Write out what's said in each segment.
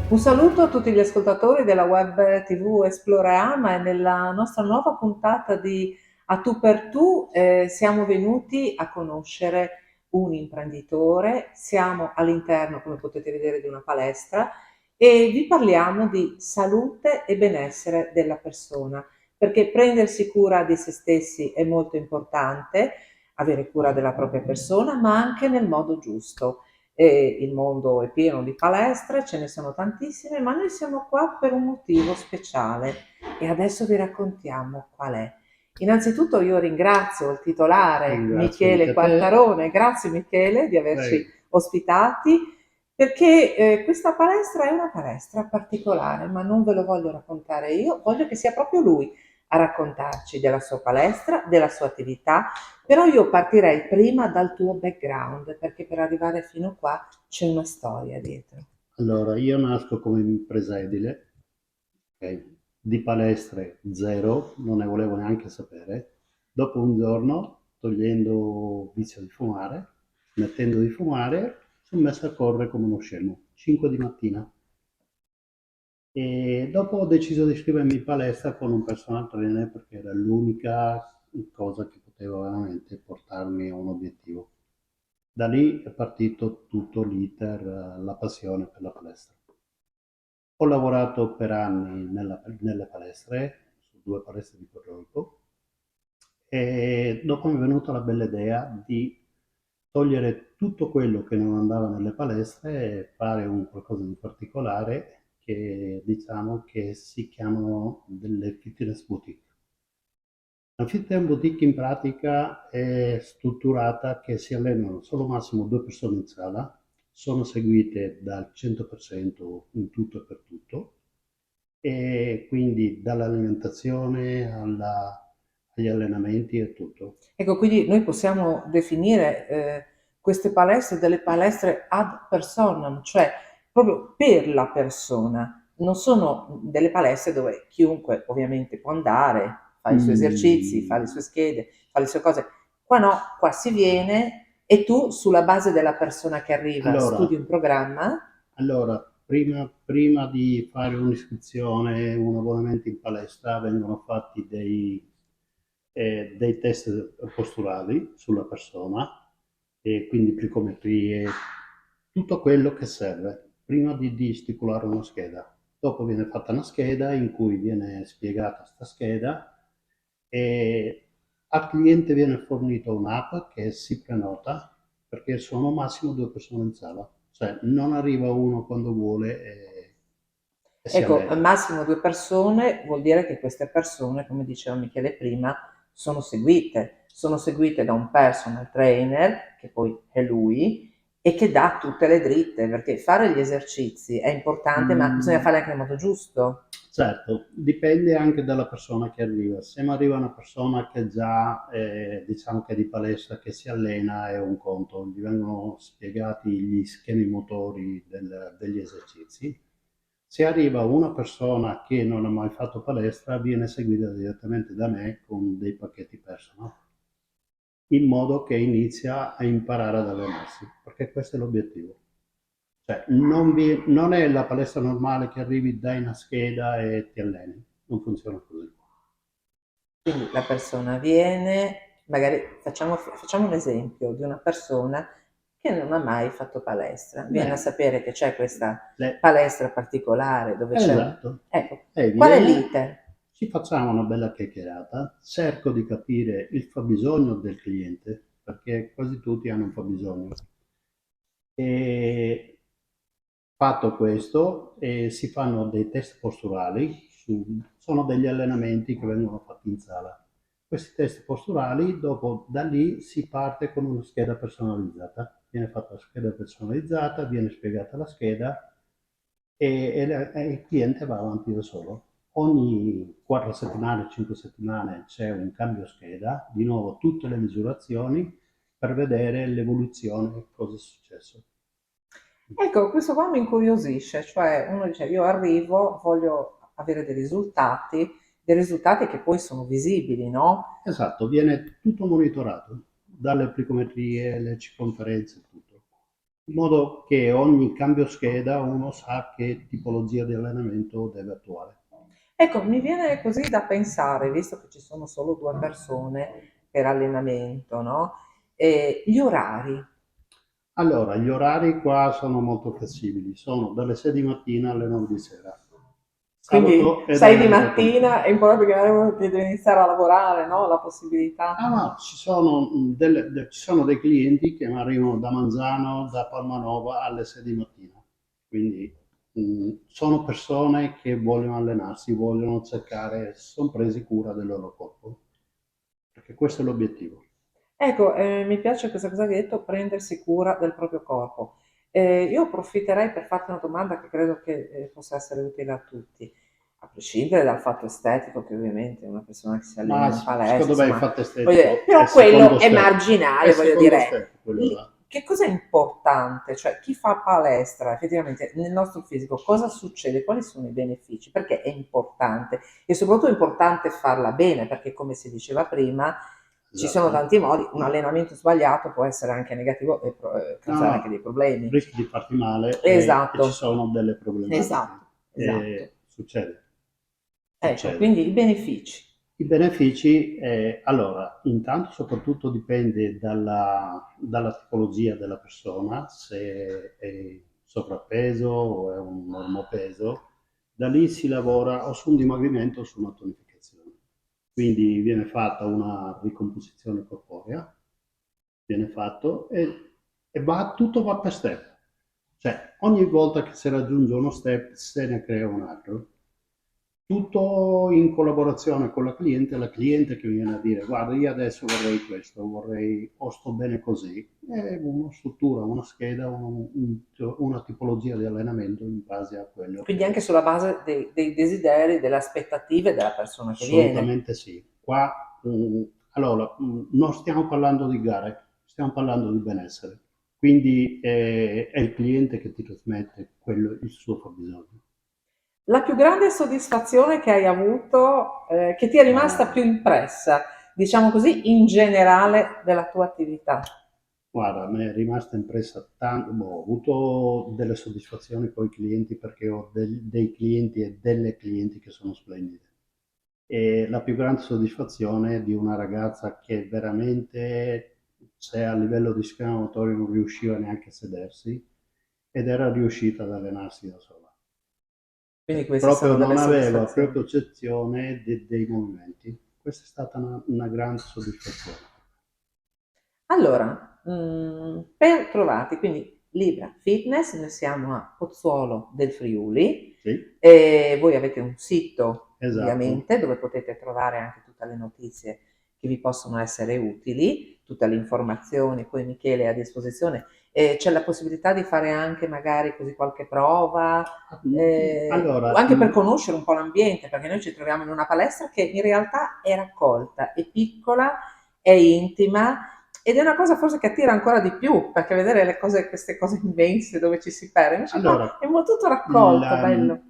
Un saluto a tutti gli ascoltatori della web TV Esploreama e nella nostra nuova puntata di A tu per tu siamo venuti a conoscere un imprenditore, siamo all'interno, come potete vedere, di una palestra e vi parliamo di salute e benessere della persona, perché prendersi cura di se stessi è molto importante, avere cura della propria persona, ma anche nel modo giusto. E il mondo è pieno di palestre, ce ne sono tantissime, ma noi siamo qua per un motivo speciale e adesso vi raccontiamo qual è. Innanzitutto io ringrazio il titolare Ringrazio anche Michele a te. Quartarone, grazie Michele di averci Prego. ospitati, perché questa palestra è una palestra particolare, ma non ve lo voglio raccontare io, voglio che sia proprio lui a raccontarci della sua palestra, della sua attività. Però io partirei prima dal tuo background, perché per arrivare fino a qua c'è una storia dietro. Allora, io nasco come impresa edile, ok? Di palestre zero, non ne volevo neanche sapere. Dopo un giorno, togliendo vizio di fumare, smettendo di fumare, sono messo a correre come uno scemo, 5 di mattina. E dopo ho deciso di iscrivermi in palestra con un personal trainer perché era l'unica cosa che poteva veramente portarmi a un obiettivo. Da lì è partito tutto l'iter, la passione per la palestra. Ho lavorato per anni nelle palestre, su 2 palestre di Puerto Rico, e dopo mi è venuta la bella idea di togliere tutto quello che non andava nelle palestre e fare un qualcosa di particolare che diciamo che si chiamano delle fitness boutique. La fitness boutique in pratica è strutturata che si allenano solo massimo 2 persone in sala, sono seguite dal 100% in tutto e per tutto, e quindi dall'alimentazione agli allenamenti e tutto. Ecco, quindi noi possiamo definire queste palestre delle palestre ad personam, cioè proprio per la persona. Non sono delle palestre dove chiunque ovviamente può andare, fa i suoi esercizi, fa le Mm, sue schede, fa le sue cose. Qua no, qua si viene e tu sulla base della persona che arriva studi allora, un programma. prima di fare un'iscrizione, un abbonamento in palestra, vengono fatti dei test posturali sulla persona, e quindi plicometrie, tutto quello che serve prima di stipulare una scheda. Dopo viene fatta una scheda in cui viene spiegata questa scheda e al cliente viene fornita un'app che si prenota perché sono massimo 2 persone in sala, cioè non arriva uno quando vuole e si Ecco, al allena. massimo 2 persone vuol dire che queste persone, come diceva Michele prima, sono seguite da un personal trainer, che poi è lui, e che dà tutte le dritte, perché fare gli esercizi è importante, ma bisogna Mm, farli anche nel modo giusto. certo, dipende anche dalla persona che arriva. Se mi arriva una persona che già, diciamo che è di palestra, che si allena, è un conto, gli vengono spiegati gli schemi motori degli esercizi. Se arriva una persona che non ha mai fatto palestra, viene seguita direttamente da me con dei pacchetti personal, in modo che inizia a imparare ad allenarsi, perché questo è l'obiettivo. Cioè, non è la palestra normale che arrivi, dai una scheda e ti alleni. Non funziona così. Quindi la persona viene, magari facciamo un esempio di una persona che non ha mai fatto palestra, viene a Bene, sapere che c'è questa le- palestra particolare dove c'è un... esatto. Ecco, Lei qual è viene, l'iter? ci facciamo una bella chiacchierata, cerco di capire il fabbisogno del cliente, perché quasi tutti hanno un fabbisogno. E fatto questo, si fanno dei test posturali, sono degli allenamenti che vengono fatti in sala. Questi test posturali, dopo da lì si parte con una scheda personalizzata. Viene fatta la scheda personalizzata, viene spiegata la scheda e il cliente va avanti da solo. Ogni 4 settimane, 5 settimane c'è un cambio scheda, di nuovo tutte le misurazioni per vedere l'evoluzione, cosa è successo. Ecco, questo qua mi incuriosisce, cioè uno dice io arrivo, voglio avere dei risultati che poi sono visibili, no? Esatto, viene tutto monitorato, dalle plicometrie, le circonferenze, tutto. in modo che ogni cambio scheda uno sa che tipologia di allenamento deve attuare. Ecco, mi viene così da pensare, visto che ci sono solo 2 persone per allenamento, no, gli orari. Allora, gli orari qua sono molto flessibili, sono dalle 6 di mattina alle 9 di sera, Quindi sabato e 6 di domenica mattina compresa. è probabile che magari deve iniziare a lavorare, no, la possibilità. Ah, no, ci sono dei clienti che mi arrivano da Manzano, da Palmanova alle 6 di mattina, quindi sono persone che vogliono allenarsi, vogliono cercare, sono presi cura del loro corpo, perché questo è l'obiettivo. Ecco, mi piace questa cosa che hai detto, prendersi cura del proprio corpo. Io approfitterei per farti una domanda che credo che possa essere utile a tutti, a prescindere dal fatto estetico, che ovviamente una persona che si allena Ma in palestra, secondo me il insomma, fatto voglio dire, estetico però quello è è marginale, voglio secondo dire, step quello là. che cosa è importante? Cioè, chi fa palestra effettivamente nel nostro fisico, cosa succede? Quali sono i benefici? Perché è importante? E soprattutto è importante farla bene, perché come si diceva prima, ci sono Esatto. tanti modi, un allenamento sbagliato può essere anche negativo e No, causare anche dei no, problemi. rischi di farti male e ci Esatto, sono delle problematiche. esatto, esatto. Succede, Ecco, succede. quindi i benefici. I benefici, allora, intanto soprattutto dipende dalla tipologia della persona, se è sovrappeso o è un normopeso, da lì si lavora o su un dimagrimento o su una tonificazione. Quindi viene fatta una ricomposizione corporea, viene fatto tutto va per step. Cioè, ogni volta che si raggiunge uno step se ne crea un altro. Tutto in collaborazione con la cliente che viene a dire guarda io adesso vorrei questo, vorrei, o sto bene così, è una struttura, una scheda, una tipologia di allenamento in base a quello Quindi anche che. sulla base dei desideri, delle aspettative della persona che viene. Assolutamente sì. Qua, allora, non stiamo parlando di gare, stiamo parlando di benessere. Quindi è il cliente che ti trasmette quello, il suo fabbisogno. La più grande soddisfazione che hai avuto, che ti è rimasta più Ma impressa, diciamo così, in generale della tua attività? guarda, mi è rimasta impressa tanto, ho avuto delle soddisfazioni con i clienti perché ho dei clienti e delle clienti che sono splendide. E la più grande soddisfazione è di una ragazza che veramente, se a livello di schema motorio non riusciva neanche a sedersi, ed era riuscita ad allenarsi da sola. Quindi Cioè, queste proprio sono delle non aveva soddisfazioni. percezione dei movimenti. Questa è stata una grande soddisfazione. Allora, per trovarti, quindi Libra Fitness, noi siamo a Pozzuolo del Friuli, Sì, e voi avete un sito esatto. ovviamente dove potete trovare anche tutte le notizie che vi possono essere utili, tutte le informazioni, poi Michele è a disposizione. C'è la possibilità di fare anche magari così qualche prova, Allora, anche per conoscere un po' l'ambiente, perché noi ci troviamo in una palestra che in realtà è raccolta, è piccola, è intima ed è una cosa forse che attira ancora di più, perché vedere le cose, queste cose immense dove ci si perde, invece allora, qua è molto tutto raccolto, bello.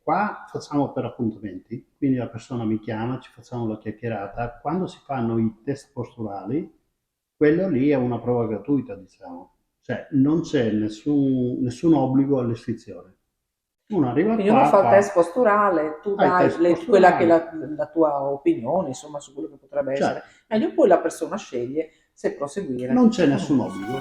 qua facciamo per appuntamenti, quindi la persona mi chiama, ci facciamo la chiacchierata. Quando si fanno i test posturali, quello lì è una prova gratuita, diciamo. Cioè, non c'è nessun obbligo all'iscrizione. Uno arriva Quindi uno qua, fa il test fa posturale, tu i dai test quella che è posturali, la tua opinione, insomma, su quello che potrebbe essere certo, meglio, poi la persona sceglie se proseguire non c'è o nessun no. obbligo.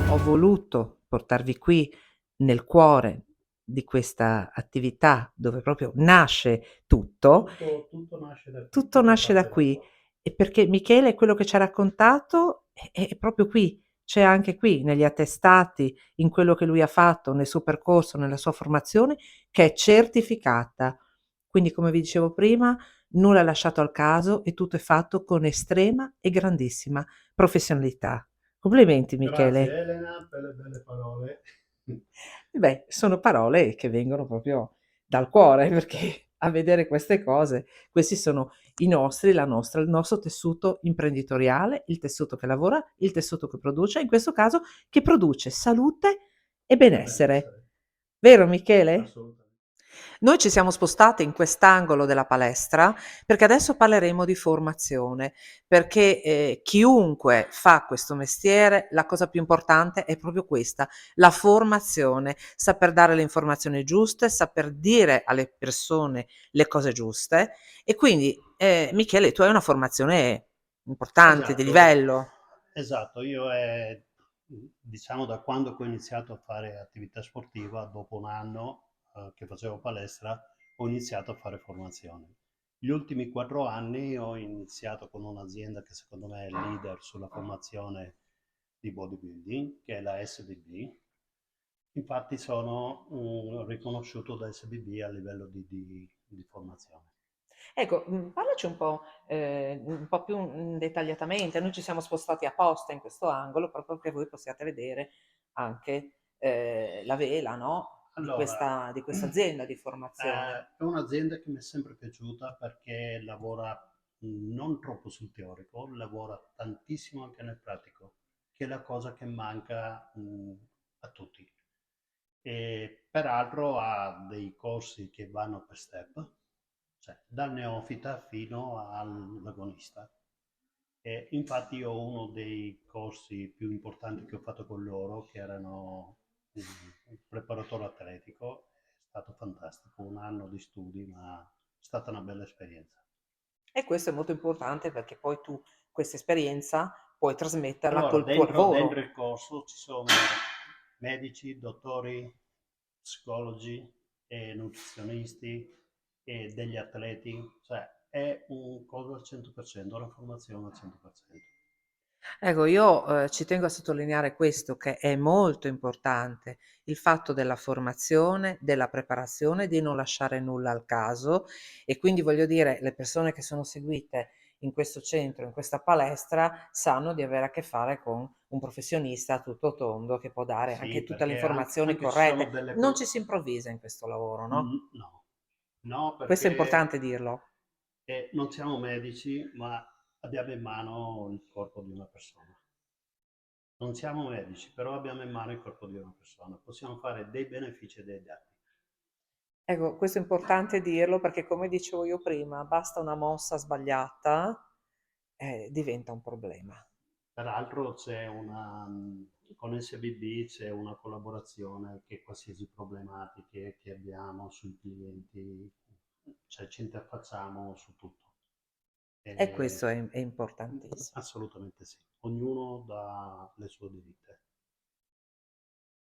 Ho voluto portarvi qui nel cuore di questa attività dove proprio nasce tutto. Tutto nasce da qui, Tutto tutto nasce da parte da qui qua. e perché Michele quello che ci ha raccontato è proprio qui, c'è anche qui negli attestati, in quello che lui ha fatto, nel suo percorso, nella sua formazione, che è certificata. Quindi, come vi dicevo prima, nulla è lasciato al caso e tutto è fatto con estrema e grandissima professionalità. Complimenti Grazie Michele. Elena per le belle parole. E beh, sono parole che vengono proprio dal cuore, perché a vedere queste cose, questi sono i nostri, la nostra, il nostro tessuto imprenditoriale, il tessuto che lavora, il tessuto che produce, in questo caso che produce salute e E benessere. benessere, Vero Michele? assolutamente. Noi ci siamo spostate in quest'angolo della palestra perché adesso parleremo di formazione, perché, chiunque fa questo mestiere, la cosa più importante è proprio questa, la formazione, saper dare le informazioni giuste, saper dire alle persone le cose giuste e quindi, Michele, tu hai una formazione importante, di Esatto, livello. esatto. Io diciamo da quando che ho iniziato a fare attività sportiva, dopo un anno che facevo palestra, ho iniziato a fare formazione. Gli ultimi 4 anni ho iniziato con un'azienda che secondo me è leader sulla formazione di bodybuilding, che è la SBB. Infatti sono riconosciuto da SBB a livello di formazione. Ecco, parlaci un po' più, dettagliatamente. Noi ci siamo spostati apposta in questo angolo proprio perché voi possiate vedere anche, la vela, no, Allora, di questa azienda di formazione. è un'azienda che mi è sempre piaciuta perché lavora non troppo sul teorico, lavora tantissimo anche nel pratico, che è la cosa che manca a tutti. E peraltro ha dei corsi che vanno per step, cioè dal neofita fino all'agonista. E infatti io ho uno dei corsi più importanti che ho fatto con loro, che erano un preparatore atletico, è stato fantastico, un anno di studi, ma è stata una bella esperienza. E questo è molto importante perché poi tu questa esperienza puoi trasmetterla Allora, col tuo dentro lavoro. il corso ci sono medici, dottori, psicologi e nutrizionisti e degli atleti, cioè è un coso al 100%, una formazione al 100%. Ecco, io, ci tengo a sottolineare questo, che è molto importante, il fatto della formazione, della preparazione, di non lasciare nulla al caso e quindi voglio dire, le persone che sono seguite in questo centro, in questa palestra, sanno di avere a che fare con un professionista a tutto tondo che può dare Sì, anche tutte le perché informazioni anche ci sono corrette. delle... Non ci si improvvisa in questo lavoro, no, No, no, questo è perché importante dirlo. non siamo medici, ma abbiamo in mano il corpo di una persona. Non siamo medici, però abbiamo in mano il corpo di una persona. Possiamo fare dei benefici e dei danni. Ecco, questo è importante dirlo perché come dicevo io prima, basta una mossa sbagliata, diventa un problema. Peraltro con SBB c'è una collaborazione che qualsiasi problematiche che abbiamo sui clienti, cioè ci interfacciamo su tutto. E questo E è importantissimo. assolutamente sì. Ognuno dà le sue diritte.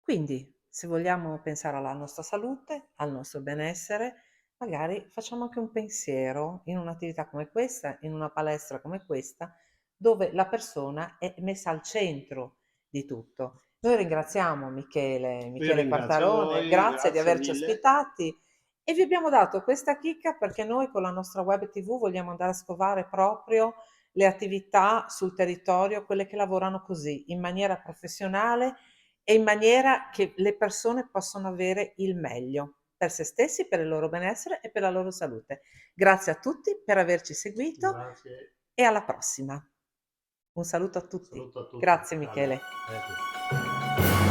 Quindi, se vogliamo pensare alla nostra salute, al nostro benessere, magari facciamo anche un pensiero in un'attività come questa, in una palestra come questa, dove la persona è messa al centro di tutto. Noi ringraziamo Io Michele ringrazio Quartarone, voi, grazie di grazie averci mille. ospitati e vi abbiamo dato questa chicca perché noi con la nostra web TV vogliamo andare a scovare proprio le attività sul territorio, quelle che lavorano così, in maniera professionale e in maniera che le persone possano avere il meglio per se stessi, per il loro benessere e per la loro salute. Grazie a tutti per averci seguito Grazie. e alla prossima. Un saluto a tutti. Saluto a tutti. Grazie Ciao. Michele. Prego.